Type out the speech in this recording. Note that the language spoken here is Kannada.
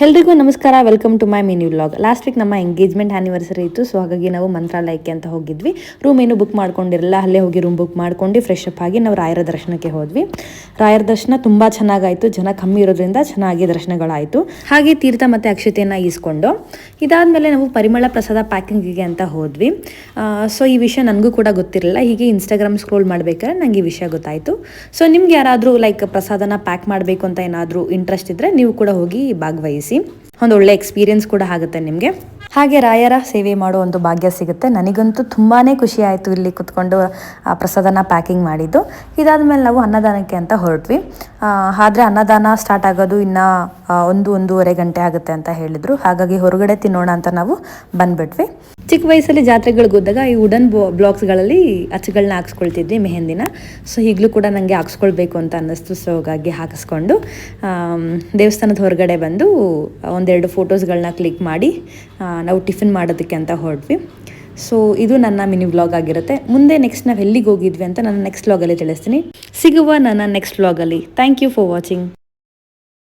ಎಲ್ರಿಗೂ ನಮಸ್ಕಾರ, welcome to my mini vlog. Last week ನಮ್ಮ ಎಂಗೇಜ್ಮೆಂಟ್ ಆ್ಯನಿವರ್ಸರಿ ಇತ್ತು. ಸೊ ಹಾಗಾಗಿ ನಾವು ಮಂತ್ರಾಲಯಕ್ಕೆ ಅಂತ ಹೋಗಿದ್ವಿ. ರೂಮ್ ಏನು ಬುಕ್ ಮಾಡ್ಕೊಂಡಿರಲ್ಲ, ಅಲ್ಲೇ ಹೋಗಿ ರೂಮ್ ಬುಕ್ ಮಾಡ್ಕೊಂಡು ಫ್ರೆಶ್ ಅಪ್ ಆಗಿ ನಾವು ರಾಯರ ದರ್ಶನಕ್ಕೆ ಹೋದ್ವಿ. ರಾಯರ ದರ್ಶನ ತುಂಬ ಚೆನ್ನಾಗಾಯಿತು. ಜನ ಕಮ್ಮಿ ಇರೋದ್ರಿಂದ ಚೆನ್ನಾಗಿ ದರ್ಶನಗಳಾಯಿತು. ಹಾಗೆ ತೀರ್ಥ ಮತ್ತು ಅಕ್ಷತೆಯನ್ನು ಈಸ್ಕೊಂಡು ಇದಾದಮೇಲೆ ನಾವು ಪರಿಮಳ ಪ್ರಸಾದ ಪ್ಯಾಕಿಂಗಿಗೆ ಅಂತ ಹೋದ್ವಿ. ಸೊ ಈ ವಿಷಯ ನನಗೂ ಕೂಡ ಗೊತ್ತಿರಲಿಲ್ಲ. ಹೀಗೆ ಇನ್ಸ್ಟಾಗ್ರಾಮ್ ಸ್ಕ್ರೋಲ್ ಮಾಡಬೇಕಾದ್ರೆ ನನಗೆ ಈ ವಿಷಯ ಗೊತ್ತಾಯಿತು. ಸೊ ನಿಮ್ಗೆ ಯಾರಾದರೂ ಪ್ರಸಾದನ ಪ್ಯಾಕ್ ಮಾಡಬೇಕು ಅಂತ ಏನಾದರೂ ಇಂಟ್ರೆಸ್ಟ್ ಇದ್ದರೆ ನೀವು ಕೂಡ ಹೋಗಿ ಭಾಗವಹಿಸಿ. ಒಂದು ಒಳ್ಳೆ ಎಕ್ಸ್ಪೀರಿಯನ್ಸ್ ಕೂಡ ಆಗುತ್ತೆ ನಿಮಗೆ. ಹಾಗೆ ರಾಯರ ಸೇವೆ ಮಾಡೋ ಒಂದು ಭಾಗ್ಯ ಸಿಗುತ್ತೆ. ನನಗಂತೂ ತುಂಬಾ ಖುಷಿ ಆಯಿತು ಇಲ್ಲಿ ಕುತ್ಕೊಂಡು ಆ ಪ್ರಸಾದನ ಪ್ಯಾಕಿಂಗ್ ಮಾಡಿದ್ದು. ಇದಾದಮೇಲೆ ನಾವು ಅನ್ನದಾನಕ್ಕೆ ಅಂತ ಹೊರಟ್ವಿ. ಆದರೆ ಅನ್ನದಾನ ಸ್ಟಾರ್ಟ್ ಆಗೋದು ಇನ್ನು 1-1.5 ಗಂಟೆ ಆಗುತ್ತೆ ಅಂತ ಹೇಳಿದರು. ಹಾಗಾಗಿ ಹೊರಗಡೆ ತಿನ್ನೋಣ ಅಂತ ನಾವು ಬಂದುಬಿಟ್ವಿ. ಚಿಕ್ಕ ವಯಸ್ಸಲ್ಲಿ ಜಾತ್ರೆಗಳಿಗೆ ಹೋದಾಗ ಈ ವುಡನ್ ಬ್ಲಾಕ್ಸ್ಗಳಲ್ಲಿ ಅಚ್ಚುಗಳನ್ನ ಹಾಕ್ಸ್ಕೊಳ್ತಿದ್ವಿ ಮೆಹಂದಿನ. ಸೊ ಈಗಲೂ ಕೂಡ ನನಗೆ ಹಾಕ್ಸ್ಕೊಳ್ಬೇಕು ಅಂತ ಅನ್ನಿಸ್ತು. ಸೊ ಹಾಗಾಗಿ ಹಾಕಿಸ್ಕೊಂಡು ದೇವಸ್ಥಾನದ ಹೊರಗಡೆ ಬಂದು ಒಂದೆರಡು ಫೋಟೋಸ್ಗಳನ್ನ ಕ್ಲಿಕ್ ಮಾಡಿ ನಾವು ಟಿಫಿನ್ ಮಾಡೋದಕ್ಕೆ ಅಂತ ಹೊರಟ್ವಿ. ಸೊ ಇದು ನನ್ನ ಮಿನಿ ವ್ಲಾಗ್ ಆಗಿರುತ್ತೆ. ಮುಂದೆ ನೆಕ್ಸ್ಟ್ ನಾವು ಎಲ್ಲಿಗೆ ಹೋಗಿದ್ವಿ ಅಂತ ನಾನು ನೆಕ್ಸ್ಟ್ ವ್ಲಾಗಲ್ಲಿ ತಿಳಿಸ್ತೀನಿ. ಸಿಗುವ ನನ್ನ ನೆಕ್ಸ್ಟ್ ವ್ಲಾಗಲ್ಲಿ. Thank you for watching.